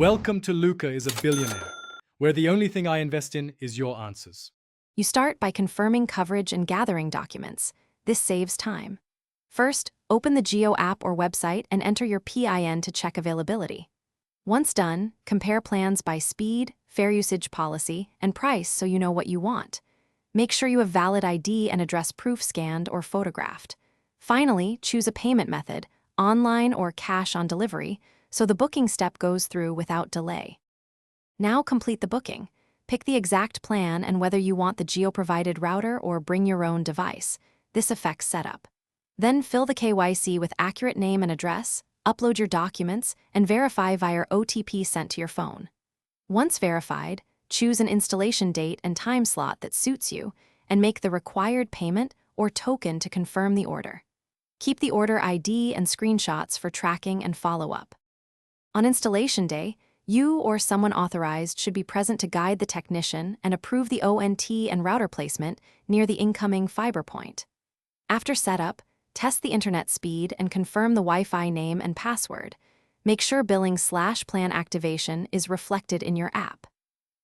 Welcome to Luca is a Billionaire, where the only thing I invest in is your answers. You start by confirming coverage and gathering documents. This saves time. First, open the Jio app or website and enter your PIN to check availability. Once done, compare plans by speed, fair usage policy, and price so you know what you want. Make sure you have valid ID and address proof scanned or photographed. Finally, choose a payment method, online or cash on delivery, so the booking step goes through without delay. Now complete the booking. Pick the exact plan and whether you want the Jio-provided router or bring your own device. This affects setup. Then fill the KYC with accurate name and address, upload your documents, and verify via OTP sent to your phone. Once verified, choose an installation date and time slot that suits you, and make the required payment or token to confirm the order. Keep the order ID and screenshots for tracking and follow-up. On installation day, you or someone authorized should be present to guide the technician and approve the ONT and router placement near the incoming fiber point. After setup, test the internet speed and confirm the Wi-Fi name and password. Make sure billing/plan activation is reflected in your app.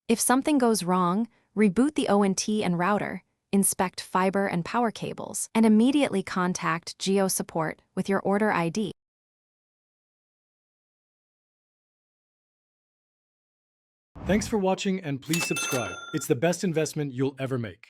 If something goes wrong, reboot the ONT and router, inspect fiber and power cables, and immediately contact Jio support with your order ID. Thanks for watching and please subscribe. It's the best investment you'll ever make.